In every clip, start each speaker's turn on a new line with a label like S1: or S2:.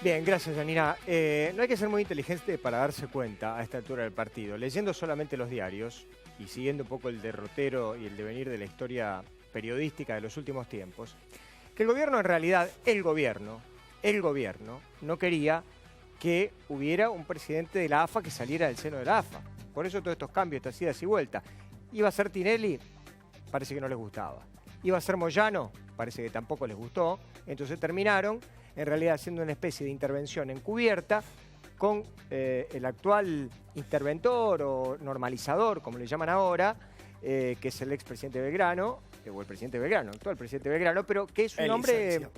S1: Bien, gracias, Janina. No hay que ser muy inteligente para darse cuenta a esta altura del partido. Leyendo solamente los diarios y siguiendo un poco el derrotero y el devenir de la historia periodística de los últimos tiempos, que el gobierno en realidad, el gobierno, no quería que hubiera un presidente de la AFA que saliera del seno de la AFA. Por eso todos estos cambios, estas idas y vueltas. Iba a ser Tinelli, parece que no les gustaba. Iba a ser Moyano, parece que tampoco les gustó. Entonces terminaron en realidad haciendo una especie de intervención encubierta con el actual interventor o normalizador, como le llaman ahora, que es el expresidente Belgrano, o el presidente Belgrano, actual presidente Belgrano, pero que es un hombre,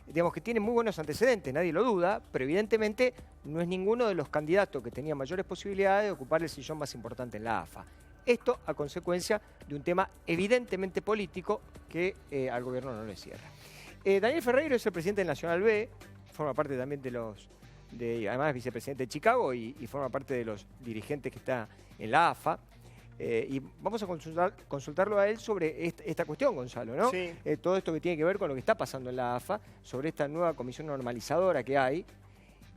S1: digamos, que tiene muy buenos antecedentes, nadie lo duda, pero evidentemente no es ninguno de los candidatos que tenía mayores posibilidades de ocupar el sillón más importante en la AFA. Esto a consecuencia de un tema evidentemente político que al gobierno no le cierra. Daniel Ferreiro es el presidente del Nacional B, forma parte también además es vicepresidente de Chicago y forma parte de los dirigentes que está en la AFA. Y vamos a consultarlo a él sobre esta cuestión, Gonzalo, ¿no?
S2: Sí.
S1: Todo esto que tiene que ver con lo que está pasando en la AFA, sobre esta nueva comisión normalizadora que hay,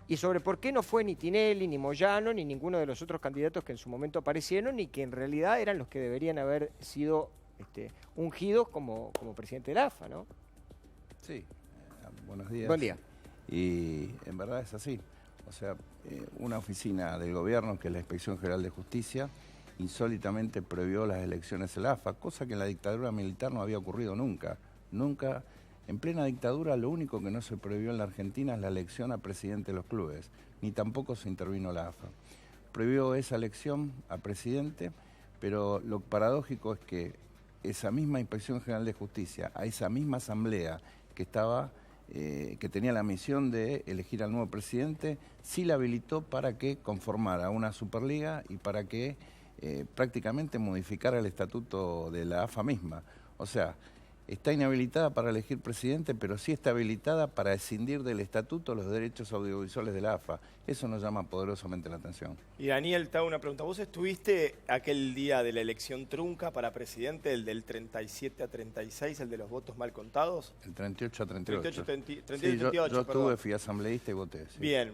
S1: y sobre por qué no fue ni Tinelli, ni Moyano, ni ninguno de los otros candidatos que en su momento aparecieron y que en realidad eran los que deberían haber sido ungidos como presidente de la AFA, ¿no?
S3: Sí, buenos días.
S1: Buen día.
S3: Y en verdad es así. O sea, una oficina del gobierno, que es la Inspección General de Justicia, insólitamente prohibió las elecciones en la AFA, cosa que en la dictadura militar no había ocurrido nunca. Nunca, en plena dictadura, lo único que no se prohibió en la Argentina es la elección a presidente de los clubes, ni tampoco se intervino la AFA. Prohibió esa elección a presidente, pero lo paradójico es que esa misma Inspección General de Justicia, a esa misma asamblea que tenía la misión de elegir al nuevo presidente, sí la habilitó para que conformara una Superliga y para que prácticamente modificara el estatuto de la AFA misma. O sea, está inhabilitada para elegir presidente, pero sí está habilitada para escindir del estatuto los derechos audiovisuales de la AFA. Eso nos llama poderosamente la atención.
S2: Y Daniel, te hago una pregunta. ¿Vos estuviste aquel día de la elección trunca para presidente, el del 37 a 36, el de los votos mal contados?
S3: El 38 a 38.
S2: 38
S3: Sí,
S2: 38,
S3: yo
S2: perdón.
S3: estuve, fui asambleísta y voté. Sí.
S2: Bien.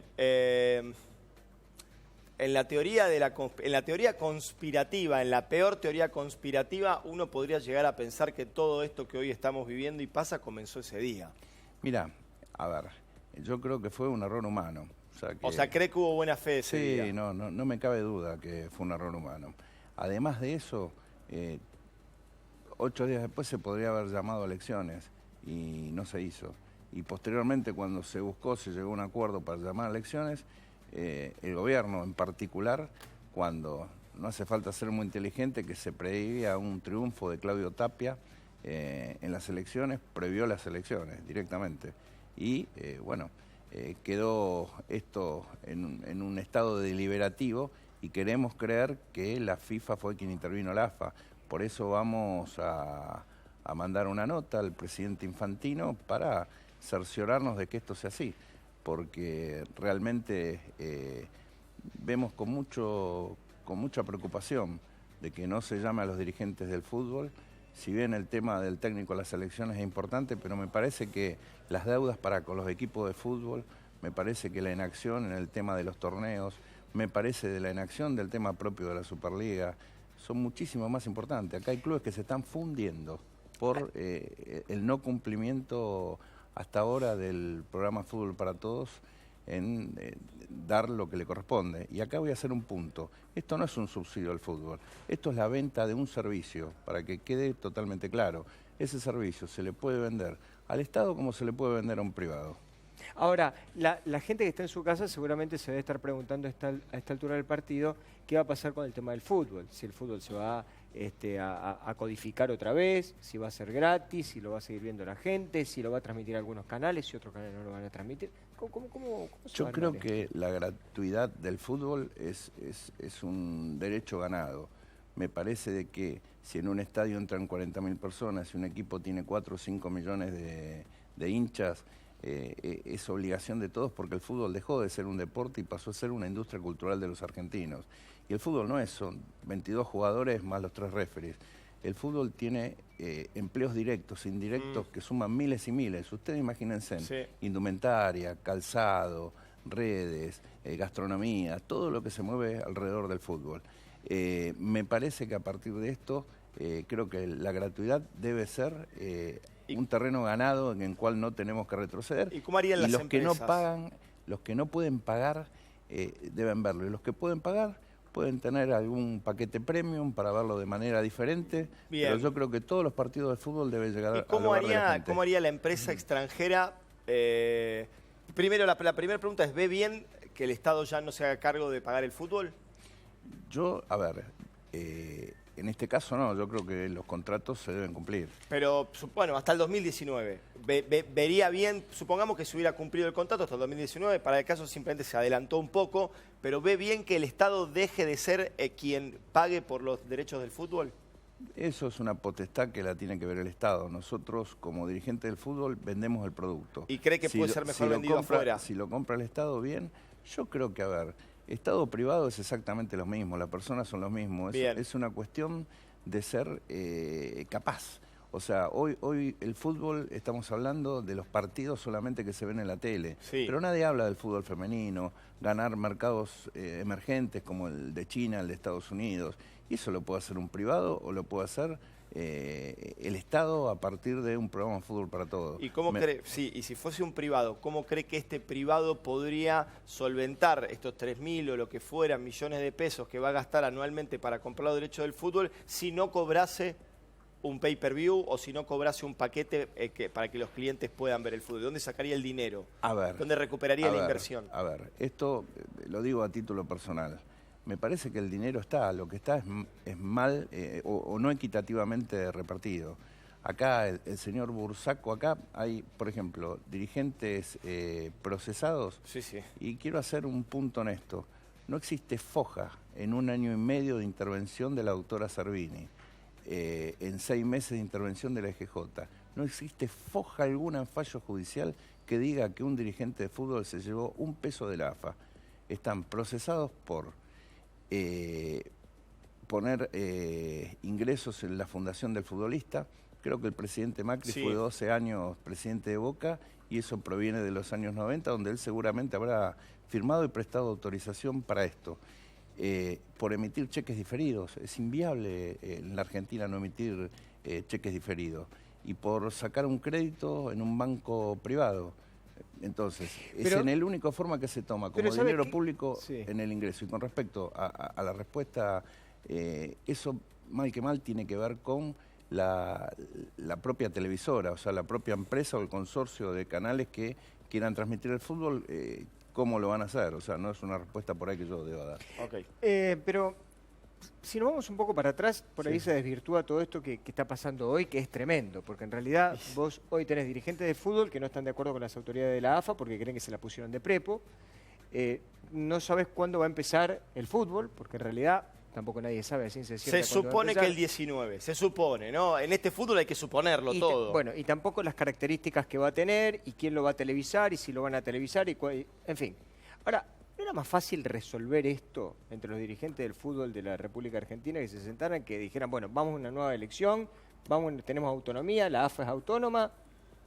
S2: En la teoría conspirativa, en la peor teoría conspirativa, uno podría llegar a pensar que todo esto que hoy estamos viviendo y pasa comenzó ese día.
S3: Mira, a ver, yo creo que fue un error humano.
S2: O sea, ¿cree que hubo buena fe ese día?
S3: Sí, no me cabe duda que fue un error humano. Además de eso, 8 días después se podría haber llamado a elecciones y no se hizo. Y posteriormente, cuando se buscó, se llegó a un acuerdo para llamar a elecciones, el gobierno en particular, cuando no hace falta ser muy inteligente, que se preveía un triunfo de Claudio Tapia en las elecciones, prohibió las elecciones directamente. Y quedó esto en un estado deliberativo y queremos creer que la FIFA fue quien intervino a la AFA. Por eso vamos a mandar una nota al presidente Infantino para cerciorarnos de que esto sea así, porque realmente vemos con mucha preocupación de que no se llame a los dirigentes del fútbol. Si bien el tema del técnico de las selecciones es importante, pero me parece que las deudas para con los equipos de fútbol, me parece que la inacción en el tema de los torneos, me parece de la inacción del tema propio de la Superliga, son muchísimo más importantes. Acá hay clubes que se están fundiendo por el no cumplimiento hasta ahora del programa Fútbol para Todos en dar lo que le corresponde. Y acá voy a hacer un punto. Esto no es un subsidio al fútbol, esto es la venta de un servicio, para que quede totalmente claro. Ese servicio se le puede vender al Estado como se le puede vender a un privado.
S1: Ahora, la gente que está en su casa seguramente se debe estar preguntando a esta altura del partido qué va a pasar con el tema del fútbol. Si el fútbol se va a codificar otra vez, si va a ser gratis, si lo va a seguir viendo la gente, si lo va a transmitir a algunos canales, si otros canales no lo van a transmitir. ¿Cómo se
S3: Yo
S1: va a
S3: creo
S1: armar
S3: que la gratuidad del fútbol es un derecho ganado. Me parece de que si en un estadio entran 40.000 personas y un equipo tiene 4 o 5 millones de hinchas, es obligación de todos, porque el fútbol dejó de ser un deporte y pasó a ser una industria cultural de los argentinos. Y el fútbol no es, son 22 jugadores más los 3 referees. el fútbol tiene empleos directos, indirectos, que suman miles y miles. Ustedes imagínense, indumentaria, calzado, redes, gastronomía, todo lo que se mueve alrededor del fútbol. Me parece que a partir de esto, creo que la gratuidad debe ser un terreno ganado en el cual no tenemos que retroceder.
S2: ¿Y cómo harían las
S3: los
S2: empresas?
S3: Que no pagan, los que no pueden pagar, deben verlo. Y los que pueden pagar, pueden tener algún paquete premium para verlo de manera diferente.
S2: Bien.
S3: Pero yo creo que todos los partidos de fútbol deben llegar
S2: ¿Y cómo
S3: al hogar de la gente.
S2: cómo haría la empresa extranjera? Primero, la primera pregunta es, ¿ve bien que el Estado ya no se haga cargo de pagar el fútbol?
S3: Yo, a ver, en este caso no, yo creo que los contratos se deben cumplir.
S2: Pero, bueno, hasta el 2019. Vería bien, supongamos que se hubiera cumplido el contrato hasta el 2019, para el caso simplemente se adelantó un poco, pero ¿ve bien que el Estado deje de ser quien pague por los derechos del fútbol?
S3: Eso es una potestad que la tiene que ver el Estado. Nosotros, como dirigentes del fútbol, vendemos el producto.
S2: ¿Y cree que puede ser mejor vendido afuera?
S3: Si lo compra el Estado, bien. Yo creo que, a ver, Estado privado es exactamente lo mismo, las personas son los mismos. Es una cuestión de ser capaz. O sea, hoy el fútbol, estamos hablando de los partidos solamente que se ven en la tele.
S2: Sí.
S3: Pero nadie habla del fútbol femenino, ganar mercados emergentes como el de China, el de Estados Unidos. Y eso lo puede hacer un privado o lo puede hacer el Estado a partir de un programa de fútbol para todos.
S2: ¿Y cómo cree, y si fuese un privado, cómo cree que este privado podría solventar estos 3.000 o lo que fuera millones de pesos que va a gastar anualmente para comprar los derechos del fútbol si no cobrase un pay-per-view o si no cobrase un paquete para que los clientes puedan ver el fútbol? ¿De dónde sacaría el dinero?
S3: A ver,
S2: ¿dónde recuperaría la inversión?
S3: A ver, esto lo digo a título personal. Me parece que el dinero está, lo que está es mal o no equitativamente repartido. Acá el señor Bursaco, acá hay, por ejemplo, dirigentes procesados.
S2: Sí, sí.
S3: Y quiero hacer un punto en esto. No existe foja en 1 año y medio de intervención de la doctora Servini, en 6 meses de intervención de la EGJ. No existe foja alguna en fallo judicial que diga que un dirigente de fútbol se llevó un peso de la AFA. Están procesados por poner ingresos en la fundación del futbolista. Creo que el presidente Macri fue 12 años presidente de Boca y eso proviene de los años 90, donde él seguramente habrá firmado y prestado autorización para esto. Por emitir cheques diferidos. Es inviable en la Argentina no emitir cheques diferidos. Y por sacar un crédito en un banco privado. Entonces, es en la única forma que se toma como dinero público en el ingreso. Y con respecto a la respuesta, eso mal que mal tiene que ver con la propia televisora, o sea, la propia empresa o el consorcio de canales que quieran transmitir el fútbol, cómo lo van a hacer. O sea, no es una respuesta por ahí que yo deba dar.
S2: Okay.
S1: Pero si nos vamos un poco para atrás, por ahí se desvirtúa todo esto que está pasando hoy, que es tremendo, porque en realidad vos hoy tenés dirigentes de fútbol que no están de acuerdo con las autoridades de la AFA porque creen que se la pusieron de prepo. No sabés cuándo va a empezar el fútbol, porque en realidad tampoco nadie sabe a ciencia cierta.
S2: Se supone que el 19, se supone, ¿no? En este fútbol hay que suponerlo todo.
S1: Bueno, y tampoco las características que va a tener, y quién lo va a televisar, y si lo van a televisar, en fin. Ahora, ¿no era más fácil resolver esto entre los dirigentes del fútbol de la República Argentina que se sentaran, que dijeran, bueno, vamos a una nueva elección, tenemos autonomía, la AFA es autónoma,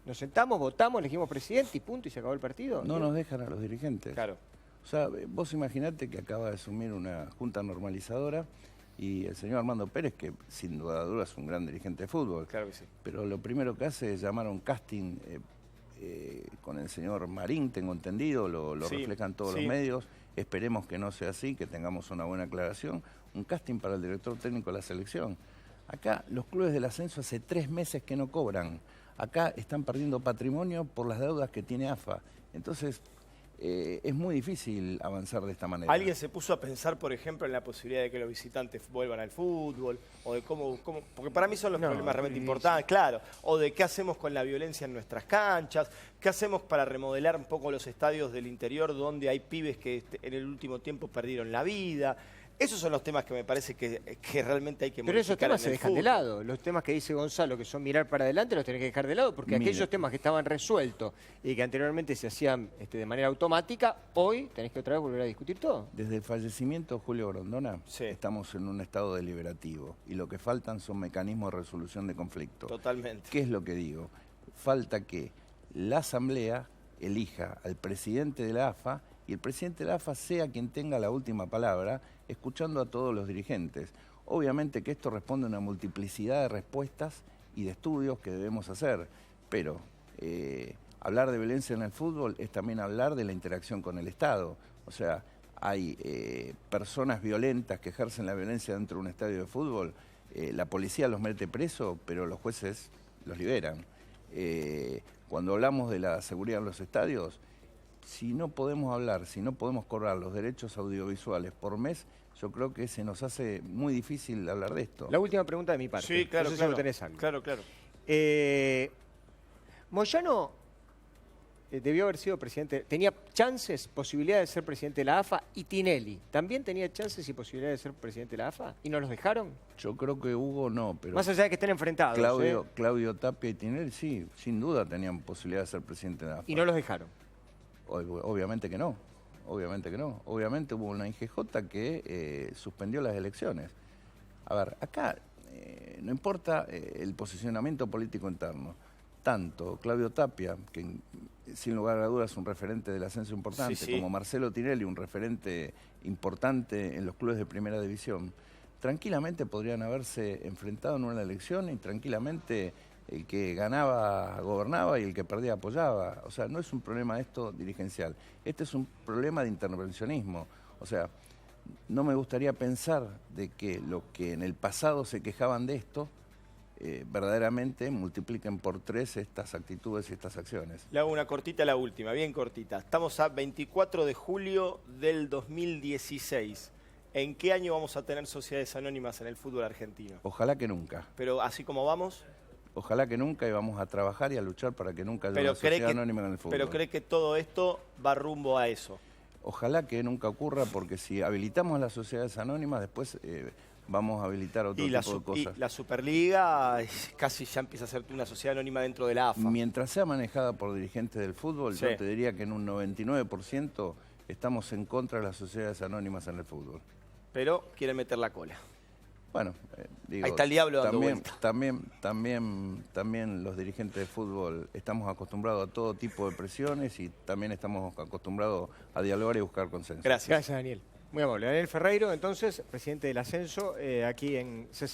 S1: nos sentamos, votamos, elegimos presidente y punto, y se acabó el partido?
S3: No nos dejan a los dirigentes.
S2: Claro.
S3: O sea, vos imaginate que acaba de asumir una junta normalizadora y el señor Armando Pérez, que sin duda es un gran dirigente de fútbol.
S2: Claro que sí.
S3: Pero lo primero que hace es llamar a un casting con el señor Marín, tengo entendido, lo reflejan todos los medios. Esperemos que no sea así, que tengamos una buena aclaración. Un casting para el director técnico de la selección. Acá los clubes del ascenso hace 3 meses que no cobran. Acá están perdiendo patrimonio por las deudas que tiene AFA. Entonces, es muy difícil avanzar de esta manera.
S2: ¿Alguien se puso a pensar, por ejemplo, en la posibilidad de que los visitantes vuelvan al fútbol? O de cómo porque para mí son los problemas realmente importantes, claro. O de qué hacemos con la violencia en nuestras canchas, qué hacemos para remodelar un poco los estadios del interior donde hay pibes que en el último tiempo perdieron la vida. Esos son los temas que me parece que realmente hay que
S1: Pero esos
S2: modificar
S1: temas
S2: en
S1: se
S2: el
S1: dejan de
S2: fútbol.
S1: lado. Los temas que dice Gonzalo, que son mirar para adelante, los tenés que dejar de lado, porque
S3: Mira.
S1: aquellos temas que estaban resueltos y que anteriormente se hacían de manera automática, hoy tenés que otra vez volver a discutir todo.
S3: Desde el fallecimiento de Julio Grondona
S2: Sí.
S3: estamos en un estado deliberativo y lo que faltan son mecanismos de resolución de conflictos.
S2: Totalmente.
S3: ¿Qué es lo que digo? Falta que la Asamblea elija al presidente de la AFA y el presidente de la AFA sea quien tenga la última palabra, escuchando a todos los dirigentes. Obviamente que esto responde a una multiplicidad de respuestas y de estudios que debemos hacer, pero hablar de violencia en el fútbol es también hablar de la interacción con el Estado. O sea, hay personas violentas que ejercen la violencia dentro de un estadio de fútbol, la policía los mete preso, pero los jueces los liberan. Cuando hablamos de la seguridad en los estadios, si no podemos hablar, si no podemos cobrar los derechos audiovisuales por mes, yo creo que se nos hace muy difícil hablar de esto.
S1: La última pregunta de mi parte.
S2: Sí, claro,
S1: No sé si
S2: claro.
S1: vos tenés algo.
S2: Claro, claro.
S1: Moyano debió haber sido presidente, tenía chances, posibilidades de ser presidente de la AFA, y Tinelli también tenía chances y posibilidades de ser presidente de la AFA, y no los dejaron.
S3: Yo creo que Hugo no, pero
S1: Más allá de que estén enfrentados.
S3: Claudio Tapia y Tinelli sí, sin duda tenían posibilidad de ser presidente de la AFA.
S1: Y no los dejaron.
S3: Obviamente que no, obviamente que no. Obviamente hubo una IGJ que suspendió las elecciones. A ver, acá no importa el posicionamiento político interno. Tanto Claudio Tapia, que sin lugar a dudas es un referente del ascenso importante,
S2: Sí, sí.
S3: como Marcelo Tinelli, un referente importante en los clubes de primera división, tranquilamente podrían haberse enfrentado en una elección y tranquilamente el que ganaba gobernaba y el que perdía apoyaba. O sea, no es un problema esto dirigencial, este es un problema de intervencionismo. O sea, no me gustaría pensar de que los que en el pasado se quejaban de esto, verdaderamente multipliquen por 3 estas actitudes y estas acciones.
S2: Le hago una cortita, la última, bien cortita. Estamos a 24 de julio del 2016. ¿En qué año vamos a tener sociedades anónimas en el fútbol argentino?
S3: Ojalá que nunca.
S2: Pero así como vamos,
S3: Ojalá que nunca, y vamos a trabajar y a luchar para que nunca haya
S2: pero
S3: una sociedad anónima en el fútbol.
S2: pero cree que todo esto va rumbo a eso.
S3: Ojalá que nunca ocurra, porque si habilitamos las sociedades anónimas, después vamos a habilitar otro tipo de cosas.
S2: Y la Superliga casi ya empieza a ser una sociedad anónima dentro de la AFA.
S3: Mientras sea manejada por dirigentes del fútbol,
S2: Sí.
S3: yo te diría que en un 99% estamos en contra de las sociedades anónimas en el fútbol.
S2: Pero quieren meter la cola.
S3: Bueno, digo,
S2: Ahí está el diablo dando vuelta.
S3: también los dirigentes de fútbol estamos acostumbrados a todo tipo de presiones y también estamos acostumbrados a dialogar y buscar consenso.
S2: Gracias.
S1: Gracias, Daniel. Muy amable. Daniel Ferreiro, entonces, presidente del Ascenso, aquí en C5.